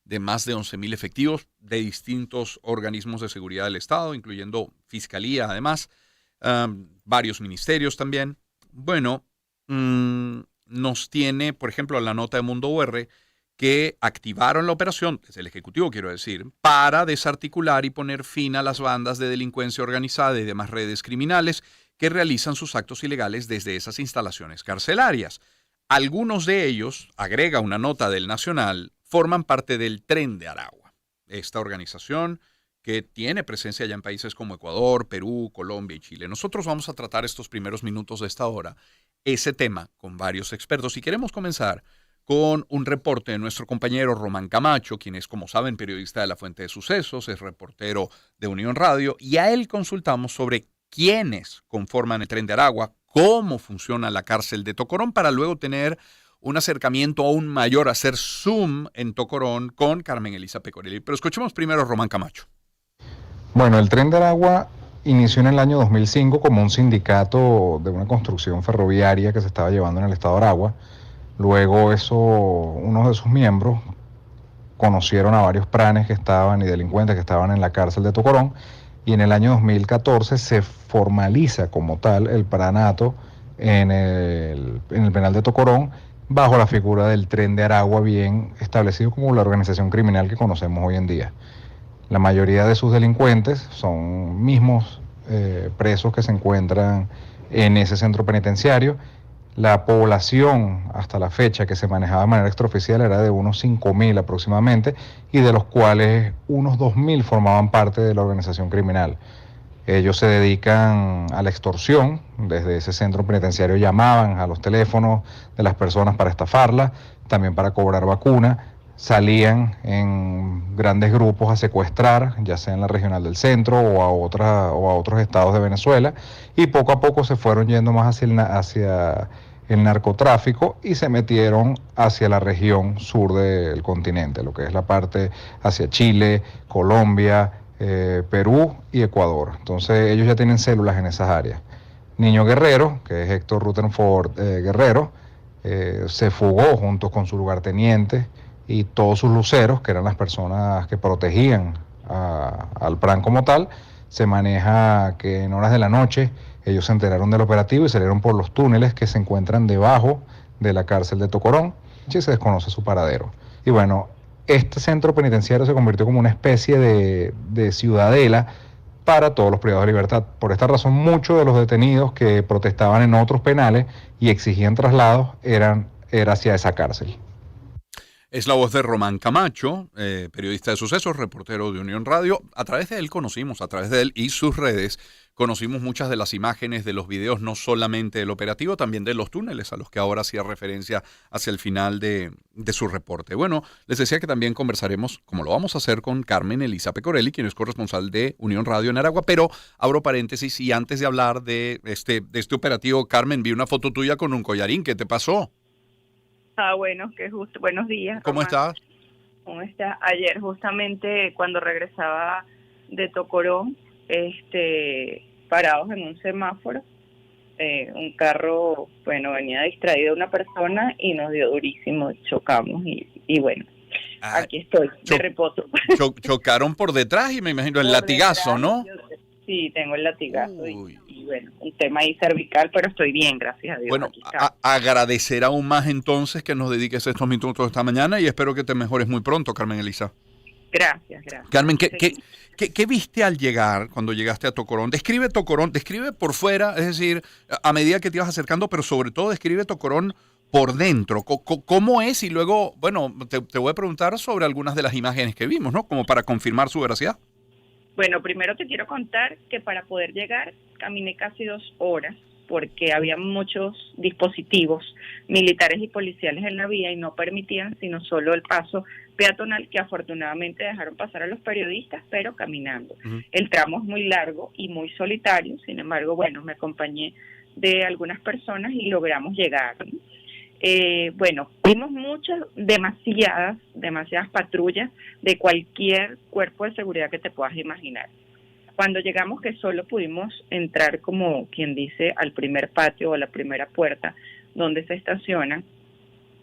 de más de 11.000 efectivos de distintos organismos de seguridad del Estado, incluyendo Fiscalía, además, varios ministerios también. Bueno, nos tiene, por ejemplo, la nota de Mundo UR, que activaron la operación, desde el Ejecutivo quiero decir, para desarticular y poner fin a las bandas de delincuencia organizada y demás redes criminales que realizan sus actos ilegales desde esas instalaciones carcelarias. Algunos de ellos, agrega una nota del Nacional, forman parte del Tren de Aragua, esta organización que tiene presencia ya en países como Ecuador, Perú, Colombia y Chile. Nosotros vamos a tratar estos primeros minutos de esta hora ese tema con varios expertos y queremos comenzar con un reporte de nuestro compañero Román Camacho, quien es, como saben, periodista de La Fuente de Sucesos, es reportero de Unión Radio, y a él consultamos sobre quiénes conforman el Tren de Aragua, cómo funciona la cárcel de Tocorón, para luego tener un acercamiento aún mayor, hacer zoom en Tocorón con Carmen Elisa Pecorelli. Pero escuchemos primero a Román Camacho. Bueno, el Tren de Aragua inició en el año 2005 como un sindicato de una construcción ferroviaria que se estaba llevando en el estado de Aragua. Luego unos de sus miembros conocieron a varios pranes que estaban y delincuentes que estaban en la cárcel de Tocorón, y en el año 2014 se formaliza como tal el pranato en el penal de Tocorón, bajo la figura del Tren de Aragua, bien establecido como la organización criminal que conocemos hoy en día. La mayoría de sus delincuentes son mismos presos que se encuentran en ese centro penitenciario. La población hasta la fecha que se manejaba de manera extraoficial era de unos 5.000 aproximadamente, y de los cuales unos 2.000 formaban parte de la organización criminal. Ellos se dedican a la extorsión. Desde ese centro penitenciario llamaban a los teléfonos de las personas para estafarlas, también para cobrar vacuna. Salían en grandes grupos a secuestrar, ya sea en la regional del centro o a otros estados de Venezuela, y poco a poco se fueron yendo más hacia el narcotráfico y se metieron hacia la región sur del continente, lo que es la parte hacia Chile, Colombia, Perú y Ecuador. Entonces ellos ya tienen células en esas áreas. Niño Guerrero, que es Héctor Rutherford Guerrero, se fugó junto con su lugarteniente y todos sus luceros, que eran las personas que protegían al PRAN como tal. Se maneja que en horas de la noche ellos se enteraron del operativo y salieron por los túneles que se encuentran debajo de la cárcel de Tocorón, y se desconoce su paradero. Y bueno, este centro penitenciario se convirtió como una especie de ciudadela para todos los privados de libertad. Por esta razón, muchos de los detenidos que protestaban en otros penales y exigían traslados era hacia esa cárcel. Es la voz de Román Camacho, periodista de Sucesos, reportero de Unión Radio. A través de él y sus redes, conocimos muchas de las imágenes, de los videos, no solamente del operativo, también de los túneles a los que ahora hacía referencia hacia el final de su reporte. Bueno, les decía que también conversaremos, como lo vamos a hacer, con Carmen Elisa Pecorelli, quien es corresponsal de Unión Radio en Aragua, pero abro paréntesis, y antes de hablar de este operativo, Carmen, vi una foto tuya con un collarín. ¿Qué te pasó? Bueno, buenos días, ¿Cómo Román. estás? ¿Cómo estás? Ayer, justamente cuando regresaba de Tocorón, parados en un semáforo, un carro, venía distraído una persona y nos dio durísimo, chocamos y bueno, aquí estoy, de reposo. Chocaron por detrás y me imagino el Por latigazo, detrás, ¿no? Sí, tengo el latigazo y bueno, un tema ahí cervical, pero estoy bien, gracias a Dios. Bueno, agradecer aún más entonces que nos dediques estos minutos esta mañana, y espero que te mejores muy pronto, Carmen Elisa. Gracias. Carmen, ¿qué viste al llegar, cuando llegaste a Tocorón? Describe Tocorón, describe por fuera, es decir, a medida que te ibas acercando, pero sobre todo describe Tocorón por dentro. ¿Cómo es? Y luego, bueno, te voy a preguntar sobre algunas de las imágenes que vimos, ¿no? Como para confirmar su veracidad. Bueno, primero te quiero contar que para poder llegar caminé casi 2 horas porque había muchos dispositivos militares y policiales en la vía y no permitían sino solo el paso peatonal, que afortunadamente dejaron pasar a los periodistas, pero caminando. Uh-huh. El tramo es muy largo y muy solitario, sin embargo, bueno, me acompañé de algunas personas y logramos llegar. Vimos demasiadas patrullas de cualquier cuerpo de seguridad que te puedas imaginar. Cuando llegamos, que solo pudimos entrar, como quien dice, al primer patio o a la primera puerta donde se estacionan,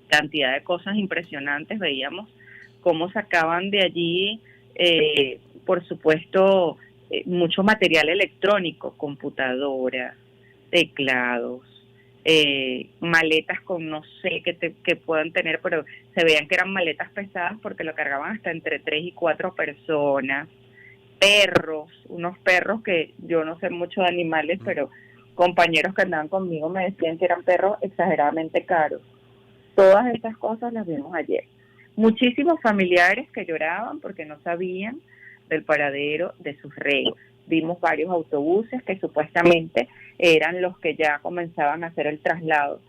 cantidad de cosas impresionantes veíamos, cómo sacaban de allí, por supuesto, mucho material electrónico, computadoras, teclados, maletas con no sé qué puedan tener, pero se veían que eran maletas pesadas porque lo cargaban hasta entre 3 y 4 personas, perros, unos perros que yo no sé mucho de animales, pero compañeros que andaban conmigo me decían que eran perros exageradamente caros. Todas estas cosas las vimos ayer. Muchísimos familiares que lloraban porque no sabían del paradero de sus reos. Vimos varios autobuses que supuestamente eran los que ya comenzaban a hacer el traslado,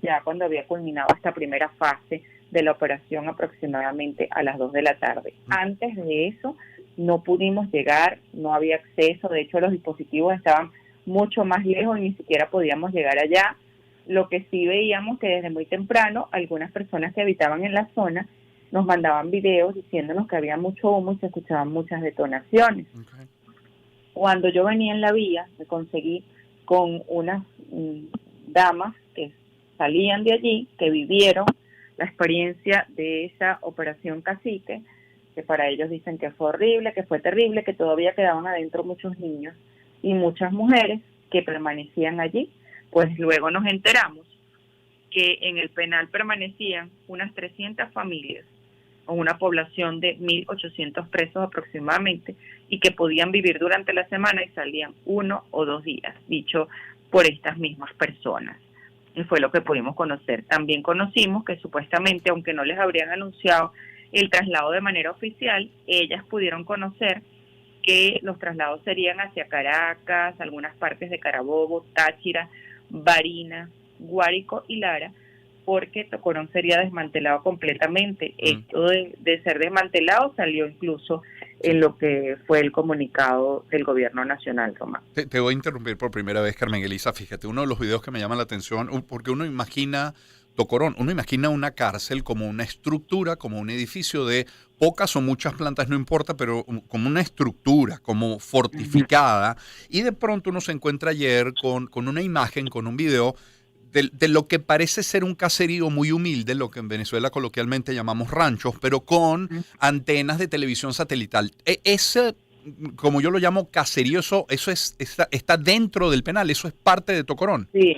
ya cuando había culminado esta primera fase de la operación aproximadamente a las 2 de la tarde. Antes de eso no pudimos llegar, no había acceso, de hecho los dispositivos estaban mucho más lejos y ni siquiera podíamos llegar allá. Lo que sí veíamos que desde muy temprano algunas personas que habitaban en la zona nos mandaban videos diciéndonos que había mucho humo y se escuchaban muchas detonaciones. Okay. Cuando yo venía en la vía, me conseguí con unas damas que salían de allí, que vivieron la experiencia de esa operación Cacique, que para ellos dicen que fue horrible, que fue terrible, que todavía quedaban adentro muchos niños y muchas mujeres que permanecían allí. Pues luego nos enteramos que en el penal permanecían unas 300 familias, o una población de 1.800 presos aproximadamente, y que podían vivir durante la semana y salían 1 o 2 días, dicho por estas mismas personas. Y fue lo que pudimos conocer. También conocimos que supuestamente, aunque no les habrían anunciado el traslado de manera oficial, ellas pudieron conocer que los traslados serían hacia Caracas, algunas partes de Carabobo, Táchira, Barinas, Guárico y Lara, porque Tocorón sería desmantelado completamente. Esto de ser desmantelado salió incluso en lo que fue el comunicado del gobierno nacional, Román. Te voy a interrumpir por primera vez, Carmen Elisa. Fíjate, uno de los videos que me llama la atención, porque uno imagina Tocorón, uno imagina una cárcel como una estructura, como un edificio de pocas o muchas plantas, no importa, pero como una estructura, como fortificada, y de pronto uno se encuentra ayer con una imagen, con un video de lo que parece ser un caserío muy humilde, lo que en Venezuela coloquialmente llamamos ranchos, pero con antenas de televisión satelital. Ese, como yo lo llamo, caserío, eso está dentro del penal, eso es parte de Tocorón. Sí,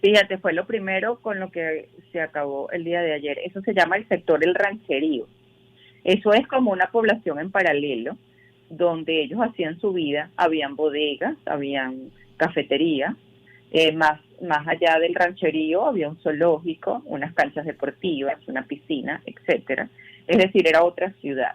fíjate, fue lo primero con lo que se acabó el día de ayer. Eso se llama el sector El Rancherío. Eso es como una población en paralelo, donde ellos hacían su vida, habían bodegas, habían cafeterías, más allá del rancherío había un zoológico, unas canchas deportivas, una piscina, etcétera. Es decir, era otra ciudad.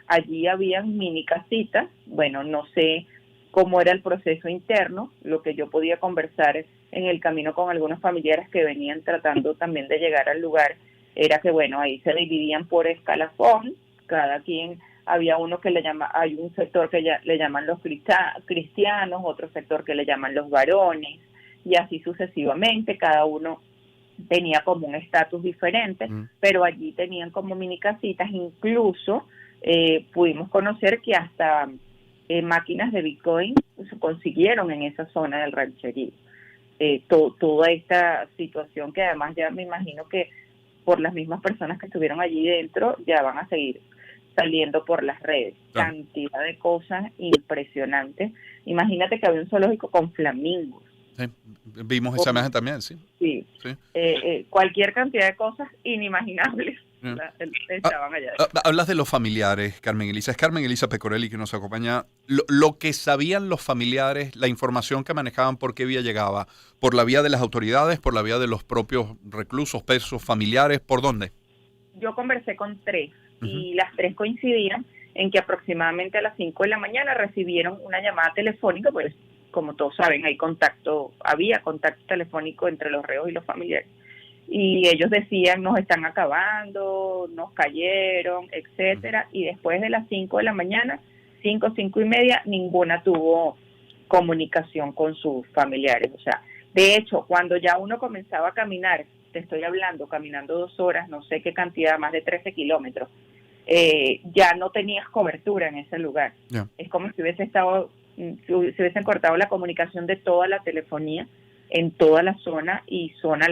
Allí habían mini casitas, bueno, no sé cómo era el proceso interno, lo que yo podía conversar en el camino con algunos familiares que venían tratando también de llegar al lugar, era que bueno, ahí se dividían por escalafón, cada quien, había uno que hay un sector que le llaman los cristianos, otro sector que le llaman los varones, y así sucesivamente, cada uno tenía como un estatus diferente, pero allí tenían como mini casitas, incluso pudimos conocer que hasta máquinas de Bitcoin se consiguieron en esa zona del rancherío. Toda esta situación que además ya me imagino que por las mismas personas que estuvieron allí dentro ya van a seguir saliendo por las redes. Cantidad de cosas impresionantes. Imagínate que había un zoológico con flamingos. Sí, vimos esa imagen también, sí. Sí. Cualquier cantidad de cosas inimaginables estaban allá. Hablas de los familiares, Carmen Elisa. Es Carmen Elisa Pecorelli que nos acompaña. Lo que sabían los familiares, la información que manejaban, ¿por qué vía llegaba? ¿Por la vía de las autoridades, por la vía de los propios reclusos, presos, familiares? ¿Por dónde? Yo conversé con 3 y las 3 coincidían en que aproximadamente a las 5 de la mañana recibieron una llamada telefónica, pues como todos saben, había contacto telefónico entre los reos y los familiares. Y ellos decían, nos están acabando, nos cayeron, etcétera. Y después de las 5 de la mañana, 5:30, ninguna tuvo comunicación con sus familiares. O sea, de hecho, cuando ya uno comenzaba a caminar, te estoy hablando, caminando 2 horas, no sé qué cantidad, más de 13 kilómetros, ya no tenías cobertura en ese lugar. Yeah. Es como si se hubiesen cortado la comunicación de toda la telefonía en toda la zona y zonas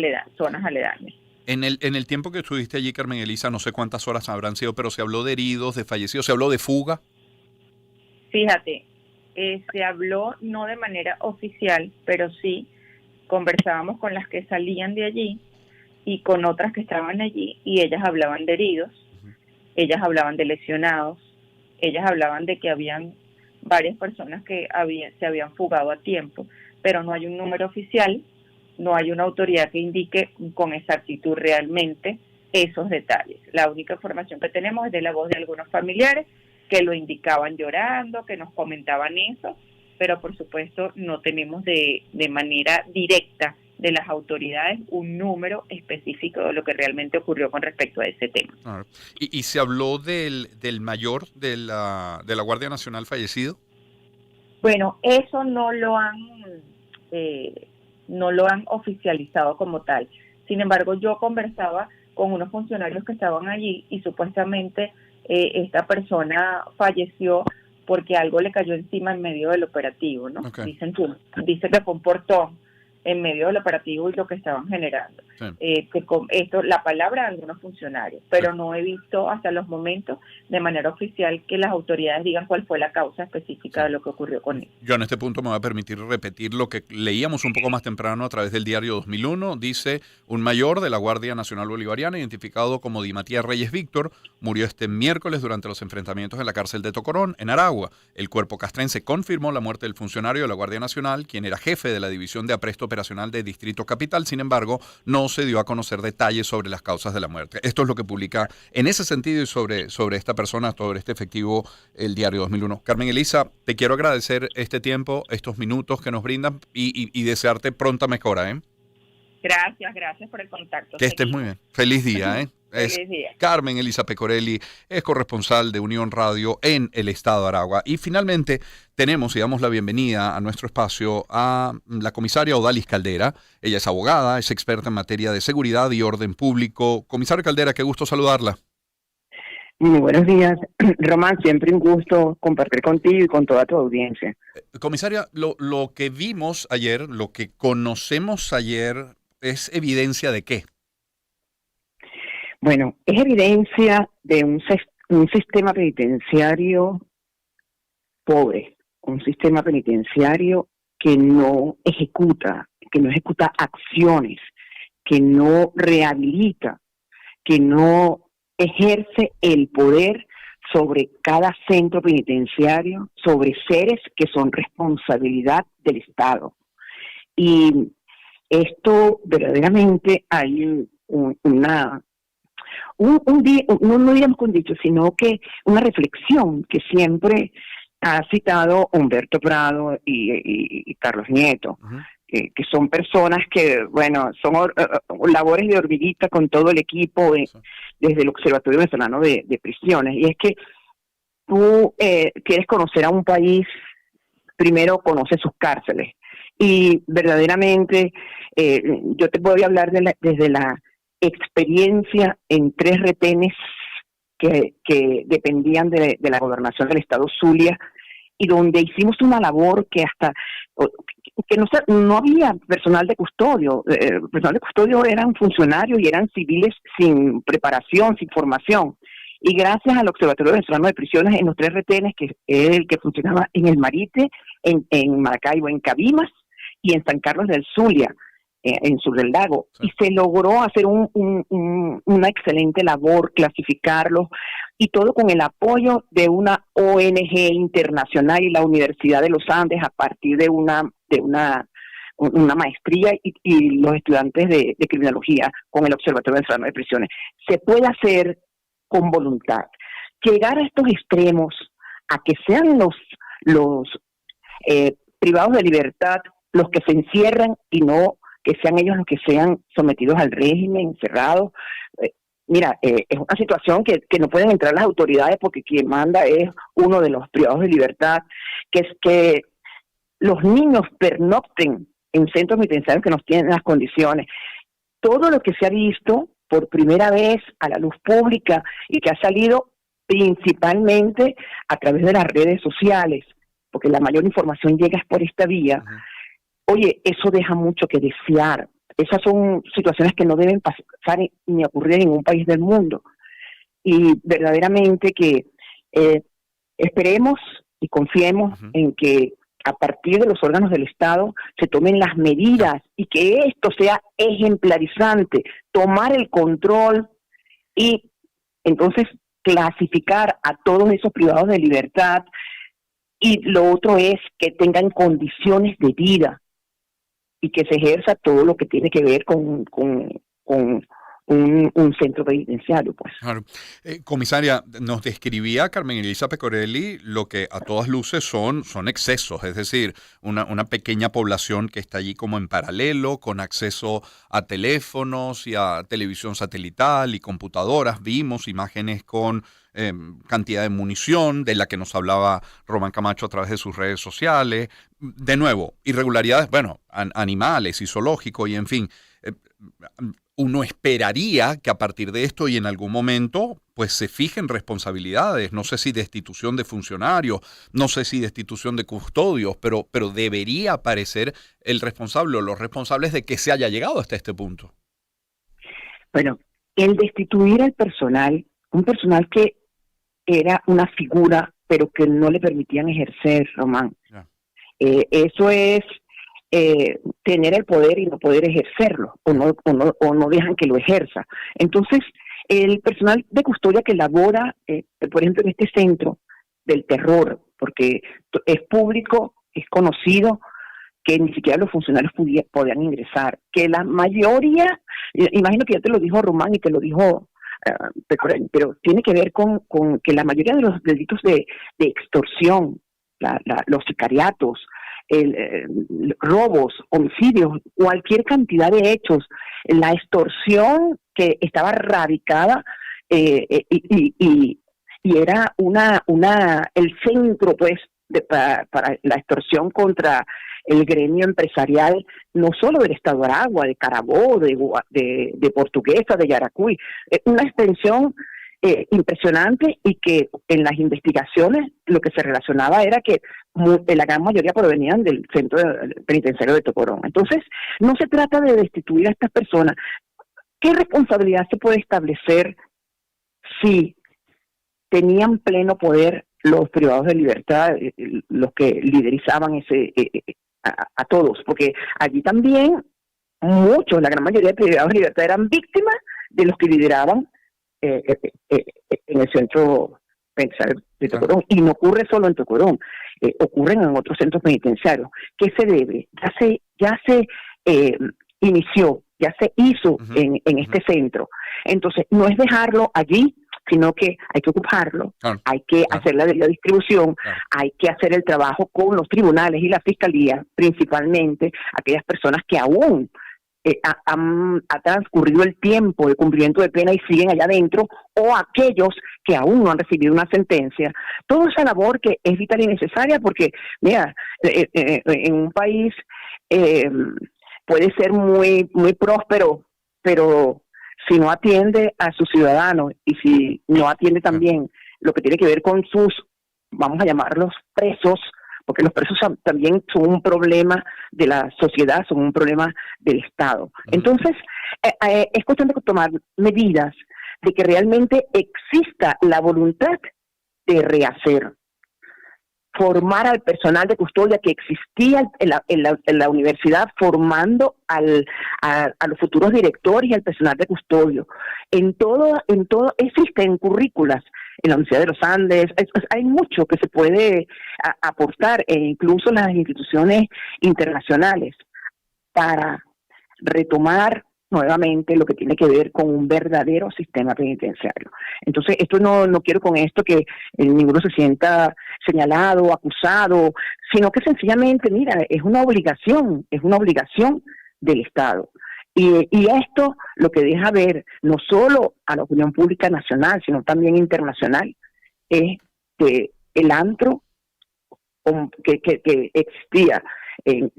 aledañas. En el tiempo que estuviste allí, Carmen Elisa, no sé cuántas horas habrán sido, pero se habló de heridos, de fallecidos, se habló de fuga. Fíjate, se habló no de manera oficial, pero sí conversábamos con las que salían de allí y con otras que estaban allí, y ellas hablaban de heridos, ellas hablaban de lesionados, ellas hablaban de que habían varias personas que se habían fugado a tiempo, pero no hay un número oficial, no hay una autoridad que indique con exactitud realmente esos detalles. La única información que tenemos es de la voz de algunos familiares que lo indicaban llorando, que nos comentaban eso, pero por supuesto no tenemos de manera directa de las autoridades un número específico de lo que realmente ocurrió con respecto a ese tema. ¿Y se habló del mayor de la Guardia Nacional fallecido? Bueno, eso no lo han oficializado como tal. Sin embargo, yo conversaba con unos funcionarios que estaban allí y supuestamente esta persona falleció porque algo le cayó encima en medio del operativo, ¿no? Okay. Dice que fue un portón en medio del operativo y lo que estaban generando. Sí. Que con esto, la palabra de algunos funcionarios, pero no he visto hasta los momentos de manera oficial que las autoridades digan cuál fue la causa específica de lo que ocurrió con él. Yo en este punto me voy a permitir repetir lo que leíamos un poco más temprano a través del diario 2001. Dice, un mayor de la Guardia Nacional Bolivariana, identificado como Di Matías Reyes Víctor, murió este miércoles durante los enfrentamientos en la cárcel de Tocorón, en Aragua. El cuerpo castrense confirmó la muerte del funcionario de la Guardia Nacional, quien era jefe de la División de Apresto Operacional de Distrito Capital. Sin embargo, no se dio a conocer detalles sobre las causas de la muerte. Esto es lo que publica en ese sentido y sobre esta persona, sobre este efectivo, el diario 2001. Carmen Elisa, te quiero agradecer este tiempo, estos minutos que nos brindan y desearte pronta mejora, ¿eh? Gracias por el contacto. Que estés muy bien. Feliz día, ¿eh? Feliz día. Carmen Elisa Pecorelli es corresponsal de Unión Radio en el estado de Aragua. Y finalmente tenemos y damos la bienvenida a nuestro espacio a la comisaria Odalis Caldera. Ella es abogada, es experta en materia de seguridad y orden público. Comisaria Caldera, qué gusto saludarla. Muy buenos días, Román. Siempre un gusto compartir contigo y con toda tu audiencia. Comisaria, lo que vimos ayer, lo que conocemos ayer, ¿es evidencia de qué? Bueno, es evidencia de un sistema penitenciario pobre, un sistema penitenciario que no ejecuta acciones, que no rehabilita, que no ejerce el poder sobre cada centro penitenciario, sobre seres que son responsabilidad del Estado. Y esto verdaderamente hay no diríamos un dicho, sino que una reflexión que siempre ha citado Humberto Prado y Carlos Nieto, que son personas que, bueno, son labores de hormiguita con todo el equipo desde el Observatorio Venezolano de Prisiones. Y es que tú quieres conocer a un país, primero conoces sus cárceles. Y verdaderamente yo te voy a hablar desde la experiencia en 3 retenes que dependían de la gobernación del estado Zulia, y donde hicimos una labor que no había personal de custodio. Personal de custodio eran funcionarios y eran civiles sin preparación, sin formación. Y gracias al Observatorio Venezolano de Prisiones, en los 3 retenes, que es el que funcionaba en El Marite, en Maracaibo, en Cabimas y en San Carlos del Zulia, en Sur del Lago, sí. Y se logró hacer una excelente labor, clasificarlos, y todo con el apoyo de una ONG internacional y la Universidad de los Andes, a partir de una maestría y los estudiantes de criminología con el Observatorio Venezolano de Prisiones. Se puede hacer con voluntad. Llegar a estos extremos, a que sean los privados de libertad los que se encierran y no que sean ellos los que sean sometidos al régimen, encerrados. Mira, es una situación que no pueden entrar las autoridades, porque quien manda es uno de los privados de libertad, que es que los niños pernocten en centros penitenciarios que no tienen las condiciones. Todo lo que se ha visto por primera vez a la luz pública y que ha salido principalmente a través de las redes sociales, porque la mayor información llega por esta vía. Oye, eso deja mucho que desear, Esas son situaciones que no deben pasar ni ocurrir en ningún país del mundo. Y verdaderamente que esperemos y confiemos en que a partir de los órganos del Estado se tomen las medidas y que esto sea ejemplarizante, tomar el control y entonces clasificar a todos esos privados de libertad. Y lo otro es que tengan condiciones de vida y que se ejerza todo lo que tiene que ver con un centro penitenciario, pues. Claro. Comisaria, nos describía Carmen Elisa Pecorelli lo que a todas luces son excesos, es decir, una pequeña población que está allí como en paralelo, con acceso a teléfonos y a televisión satelital y computadoras. Vimos imágenes con cantidad de munición, de la que nos hablaba Román Camacho a través de sus redes sociales. De nuevo, irregularidades, bueno, animales y zoológico y en fin. Uno esperaría que a partir de esto y en algún momento pues se fijen responsabilidades, no sé si destitución de funcionarios, no sé si destitución de custodios, pero debería aparecer el responsable o los responsables de que se haya llegado hasta este punto. Bueno, el destituir al personal, un personal que era una figura pero que no le permitían ejercer, Román. Yeah. Eso es tener el poder y no poder ejercerlo, o no dejan que lo ejerza. Entonces, el personal de custodia que labora, por ejemplo, en este centro del terror, porque es público, es conocido, que ni siquiera los funcionarios podían ingresar, que la mayoría, imagino que ya te lo dijo Román y te lo dijo pero tiene que ver con que la mayoría de los delitos de extorsión, los sicariatos, robos, homicidios, cualquier cantidad de hechos, la extorsión que estaba radicada y era el centro pues para la extorsión contra el gremio empresarial, no solo del Estado de Aragua, de Carabobo, de Portuguesa, de Yaracuy, una extensión impresionante, y que en las investigaciones lo que se relacionaba era que la gran mayoría provenían del centro penitenciario de Tocorón. Entonces, no se trata de destituir a estas personas. ¿Qué responsabilidad se puede establecer si tenían pleno poder los privados de libertad, los que liderizaban a todos? Porque allí también muchos, la gran mayoría de privados de libertad eran víctimas de los que lideraban en el centro penitenciario de Tocorón. Y no ocurre solo en Tocorón, ocurren en otros centros penitenciarios. ¿Qué se debe? Ya se inició, ya se hizo en este centro. Entonces, no es dejarlo allí, sino que hay que ocuparlo, hay que hacer la distribución, hay que hacer el trabajo con los tribunales y la fiscalía, principalmente aquellas personas que aún ha transcurrido el tiempo de cumplimiento de pena y siguen allá adentro, o aquellos que aún no han recibido una sentencia. Toda esa labor que es vital y necesaria, porque, mira, en un país puede ser muy, muy próspero, pero si no atiende a sus ciudadanos y si no atiende también lo que tiene que ver con sus, vamos a llamarlos presos, porque los presos también son un problema de la sociedad, son un problema del Estado. Entonces, es cuestión de tomar medidas de que realmente exista la voluntad de rehacer, formar al personal de custodia que existía en la universidad, formando a los futuros directores y al personal de custodio. En todo existen currículas en la Universidad de los Andes. Hay mucho que se puede aportar, e incluso las instituciones internacionales, para retomar nuevamente lo que tiene que ver con un verdadero sistema penitenciario. Entonces, esto no quiero con esto que ninguno se sienta señalado, acusado, sino que sencillamente, mira, es una obligación del Estado. Y esto lo que deja ver no solo a la opinión pública nacional, sino también internacional, es que el antro que existía en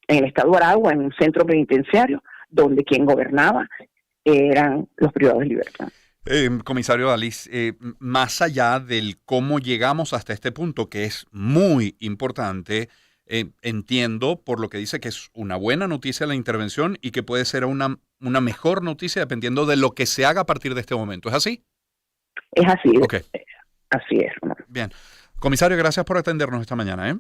el Estado de Aragua, en un centro penitenciario, donde quien gobernaba eran los privados de libertad. Comisario Dalís, más allá del cómo llegamos hasta este punto, que es muy importante, Entiendo por lo que dice que es una buena noticia la intervención y que puede ser una mejor noticia dependiendo de lo que se haga a partir de este momento. ¿Es así? Es así, Ok, así es, Román. bien. Comisario, gracias por atendernos esta mañana, ¿eh?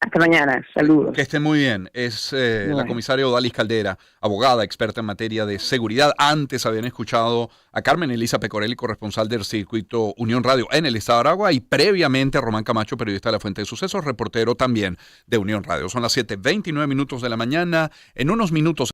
Hasta mañana, saludos. Que esté muy bien. Es la Bueno. comisaria Odalis Caldera, abogada, experta en materia de seguridad. Antes habían escuchado a Carmen Elisa Pecorelli, corresponsal del circuito Unión Radio en el Estado de Aragua, y previamente a Román Camacho, periodista de La Fuente de Sucesos, reportero también de Unión Radio. Son las 7:29 de la mañana. En unos minutos